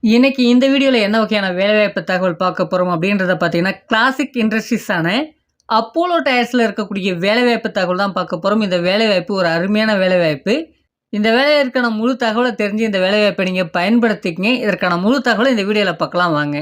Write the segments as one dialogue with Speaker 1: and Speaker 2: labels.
Speaker 1: இன்னைக்கு இந்த வீடியோல என்ன வகையான வேலைவாய்ப்பு தகவல் பார்க்க போறோம் அப்படின்றத பார்த்தீங்கன்னா, கிளாசிக் இண்டஸ்ட்ரீஸான அப்போலோ டயர்ஸ்ல இருக்கக்கூடிய வேலைவாய்ப்பு தகவல் தான் பார்க்க போறோம். இந்த வேலைவாய்ப்பு ஒரு அருமையான வேலைவாய்ப்பு. இந்த வேலைவாய்ப்புக்கான முழு தகவல தெரிஞ்சு இந்த வேலைவாய்ப்பை நீங்க பயன்படுத்திக்கங்க. இதற்கான முழு தகவல இந்த வீடியோல பார்க்கலாம் வாங்க.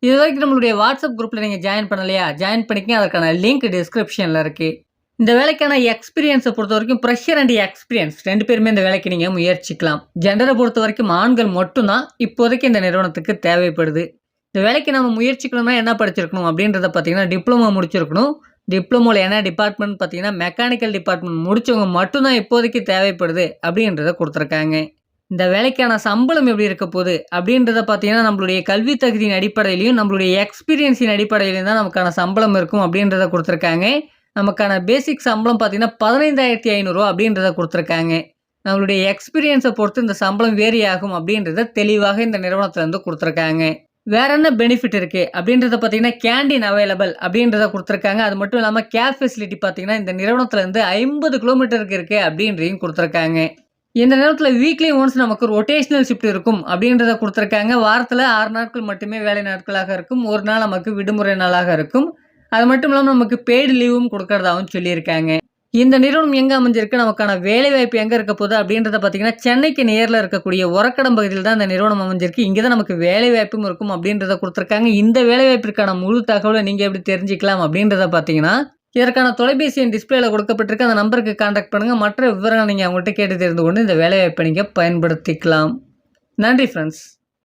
Speaker 1: இதுவரைக்கும் நம்மளுடைய வாட்ஸ்அப் குரூப்ல நீங்க ஜாயின் பண்ணலையா? ஜாயின் பண்ணிக்கங்க. அதற்கான லிங்க் டிஸ்கிரிப்ஷன்ல இருக்கு. இந்த வேலைக்கான எக்ஸ்பீரியன்ஸை பொறுத்தவரைக்கும் ஃப்ரெஷர் அண்ட் எக்ஸ்பீரியன்ஸ் 2 பேருமே இந்த வேலைக்கு நீங்கள் முயற்சிக்கலாம். ஜெண்டரை பொறுத்தவரைக்கும் ஆண்கள் மட்டும்தான் இப்போதைக்கு இந்த நிறுவனத்துக்கு தேவைப்படுது. இந்த வேலைக்கு நம்ம முயற்சிக்கணும்னா என்ன படிச்சிருக்கணும் அப்படின்றத பார்த்தீங்கன்னா, டிப்ளமோ முடிச்சிருக்கணும். டிப்ளமோவில் என்ன டிபார்ட்மெண்ட் பார்த்தீங்கன்னா, மெக்கானிக்கல் டிபார்ட்மெண்ட் முடிச்சவங்க மட்டும்தான் இப்போதைக்கு தேவைப்படுது அப்படின்றத கொடுத்துருக்காங்க. இந்த வேலைக்கான சம்பளம் எப்படி இருக்க போகுது அப்படின்றத பார்த்தீங்கன்னா, நம்மளுடைய கல்வி தகுதியின் அடிப்படையிலையும் நம்மளுடைய எக்ஸ்பீரியன்ஸின் அடிப்படையிலையும் தான் நமக்கான சம்பளம் இருக்கும் அப்படின்றத கொடுத்துருக்காங்க. நமக்கான பேசிக் சம்பளம் பார்த்தீங்கன்னா, 15,500 அப்படின்றத குடுத்துருக்காங்க. நம்மளுடைய எக்ஸ்பீரியன்ஸை பொறுத்து இந்த சம்பளம் வேரி ஆகும் அப்படின்றத தெளிவாக இந்த நிறுவனத்திலேருந்து குடுத்துருக்காங்க. வேற என்ன பெனிஃபிட் இருக்கு அப்படின்றத பார்த்தீங்கன்னா, கேண்டீன் அவைலபிள் அப்படின்றத குடுத்துருக்காங்க. அது மட்டும் இல்லாம கேப் ஃபெசிலிட்டி பார்த்தீங்கன்னா, இந்த நிறுவனத்திலேருந்து 50 கிலோமீட்டருக்கு இருக்கு அப்படின்றதையும் குடுத்துருக்காங்க. இந்த நேரத்தில் வீக்லி ஒன்ஸ் நமக்கு ரொட்டேஷனல் ஷிஃப்ட் இருக்கும் அப்படின்றத குடுத்துருக்காங்க. வாரத்தில் 6 நாட்கள் மட்டுமே வேலை நாட்களாக இருக்கும். ஒரு நாள் நமக்கு விடுமுறை நாளாக இருக்கும். அது மட்டும் இல்லாமல் நமக்கு பெய்டு லீவும் கொடுக்கறதாகவும் சொல்லியிருக்காங்க. இந்த நிறுவனம் எங்கே அமைஞ்சிருக்கு, நமக்கான வேலைவாய்ப்பு எங்கே இருக்க போகுது அப்படின்றத பார்த்தீங்கன்னா, சென்னைக்கு நேரில் இருக்கக்கூடிய ஒரக்கடம் பகுதியில் தான் இந்த நிறுவனம் அமைஞ்சிருக்கு. இங்கே தான் நமக்கு வேலைவாய்ப்பும் இருக்கும் அப்படின்றத கொடுத்துருக்காங்க. இந்த வேலைவாய்ப்பிற்கான முழு தகவலை நீங்கள் எப்படி தெரிஞ்சுக்கலாம் அப்படின்றத பார்த்தீங்கன்னா, இதற்கான தொலைபேசி எண் டிஸ்பிளேல கொடுக்கப்பட்டிருக்கு. அந்த நம்பருக்கு கான்டாக்ட் பண்ணுங்கள். மற்ற விவரங்கள் நீங்கள் அவங்கள்ட்ட கேட்டு தெரிந்து கொண்டு இந்த வேலைவாய்ப்பை நீங்கள் பயன்படுத்திக்கலாம். நன்றி ஃப்ரெண்ட்ஸ்.